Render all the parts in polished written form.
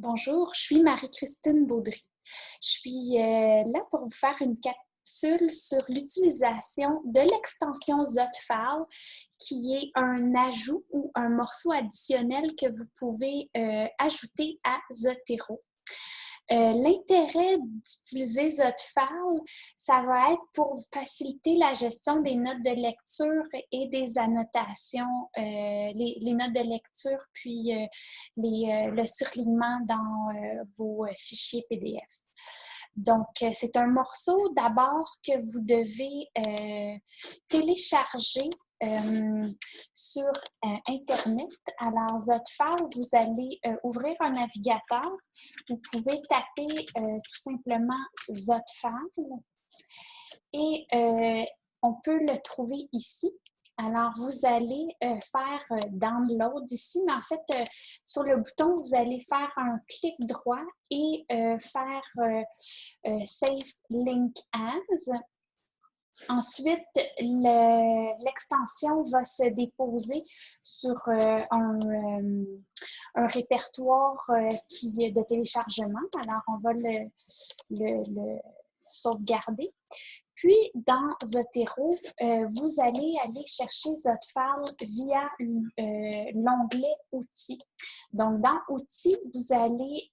Bonjour, je suis Marie-Christine Baudry. Je suis là pour vous faire une capsule sur l'utilisation de l'extension Zotfile, qui est un ajout ou un morceau additionnel que vous pouvez ajouter à Zotero. L'intérêt d'utiliser Zotfile, ça va être pour faciliter la gestion des notes de lecture et des annotations, les notes de lecture, puis le surlignement dans vos fichiers PDF. Donc, c'est un morceau d'abord que vous devez télécharger sur Internet. Alors, Zotfile, vous allez ouvrir un navigateur. Vous pouvez taper tout simplement Zotfile et on peut le trouver ici. Alors, vous allez faire Download ici, mais en fait, sur le bouton, vous allez faire un clic droit et faire Save Link As. Ensuite, l'extension va se déposer sur un répertoire de téléchargement. Alors, on va le sauvegarder. Puis, dans Zotero, vous allez aller chercher Zotfile via l'onglet « Outils ». Donc, dans « Outils », vous allez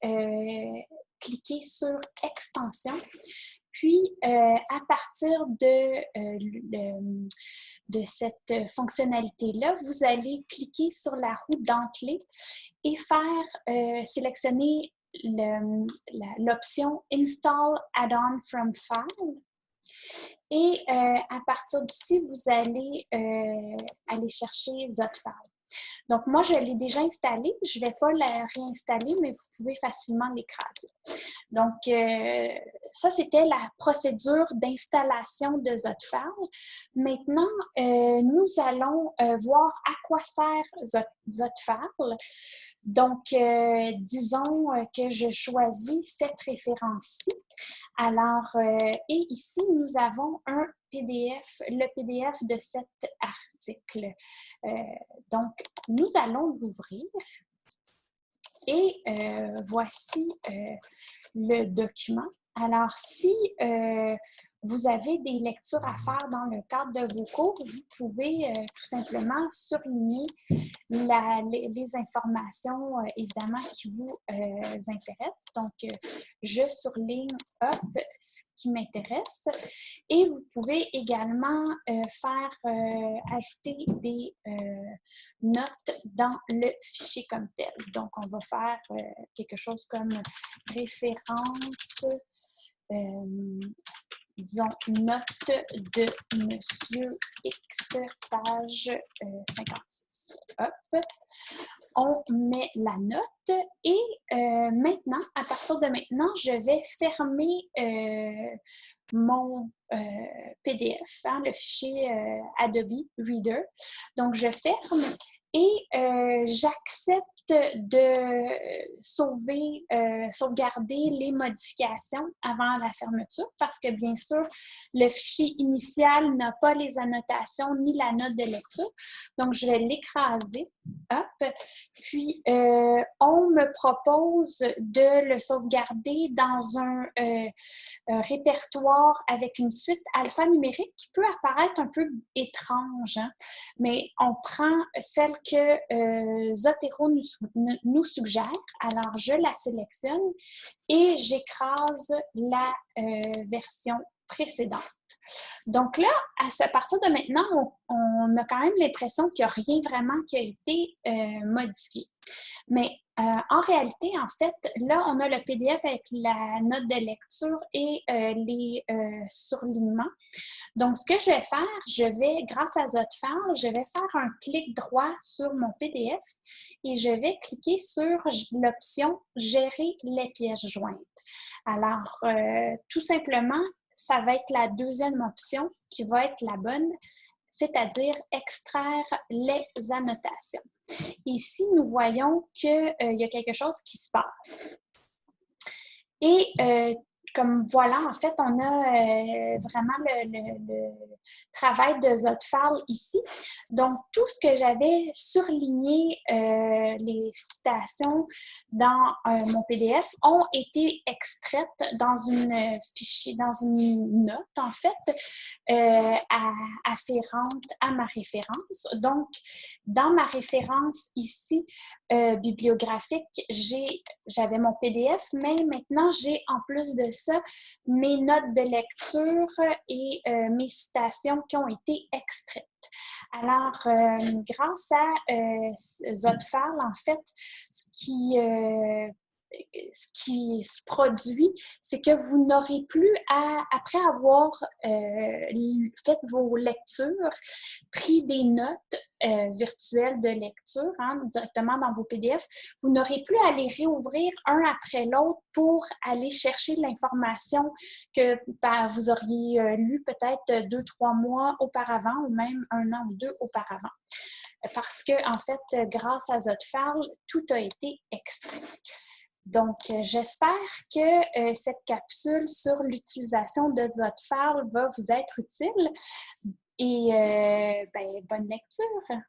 cliquer sur « Extensions ». Puis, à partir de cette fonctionnalité-là, vous allez cliquer sur la roue dentelée et faire sélectionner l'option « Install add-on from file ». Et à partir d'ici, vous allez aller chercher Zotfile. Donc, moi, je l'ai déjà installé. Je ne vais pas la réinstaller, mais vous pouvez facilement l'écraser. Donc, ça, c'était la procédure d'installation de Zotfile. Maintenant, nous allons voir à quoi sert Zotfile. Donc, disons que je choisis cette référence-ci. Alors, et ici, nous avons un PDF, le PDF de cet article. Donc, nous allons l'ouvrir et voici le document. Alors, si vous avez des lectures à faire dans le cadre de vos cours, vous pouvez tout simplement surligner les informations, évidemment, qui vous intéressent. Donc, je surligne, hop, ce qui m'intéresse. Et vous pouvez également ajouter des notes dans le fichier comme tel. Donc, on va faire quelque chose comme référence, disons, note de Monsieur X, page 56. Hop, on met la note et maintenant, à partir de maintenant, je vais fermer mon PDF, hein, le fichier Adobe Reader. Donc, je ferme et j'accepte de sauvegarder les modifications avant la fermeture parce que, bien sûr, le fichier initial n'a pas les annotations ni la note de lecture. Donc, je vais l'écraser. Hop. Puis, on me propose de le sauvegarder dans un répertoire avec une suite alphanumérique qui peut apparaître un peu étrange, hein? Mais on prend celle que Zotero nous suggère. Alors, je la sélectionne et j'écrase la version précédente. Donc là, à partir de maintenant, on a quand même l'impression qu'il n'y a rien vraiment qui a été modifié. Mais en réalité, en fait, là, on a le PDF avec la note de lecture et les surlignements. Donc, ce que je vais faire, grâce à Zotfile, je vais faire un clic droit sur mon PDF et je vais cliquer sur l'option « Gérer les pièces jointes ». Alors, tout simplement, ça va être la deuxième option qui va être la bonne, c'est-à-dire extraire les annotations. Ici, nous voyons qu'il y a quelque chose qui se passe. Et comme voilà, en fait, on a vraiment le travail de Zotphal ici. Donc, tout ce que j'avais surligné, les citations dans mon PDF, ont été extraites dans une fichier, dans une note, en fait, afférente à ma référence. Donc, dans ma référence ici, bibliographique, j'avais mon PDF, mais maintenant, j'ai en plus de ça mes notes de lecture et mes citations qui ont été extraites. Alors, grâce à Zotphal, en fait, ce qui se produit, c'est que vous n'aurez plus à, après avoir fait vos lectures, pris des notes virtuelles de lecture directement dans vos PDF, vous n'aurez plus à les réouvrir un après l'autre pour aller chercher l'information que vous auriez lue peut-être 2-3 mois auparavant ou même 1 an ou 2 auparavant. Parce que, en fait, grâce à Zotphal, tout a été extrait. Donc, j'espère que cette capsule sur l'utilisation de Zotphal va vous être utile et bonne lecture!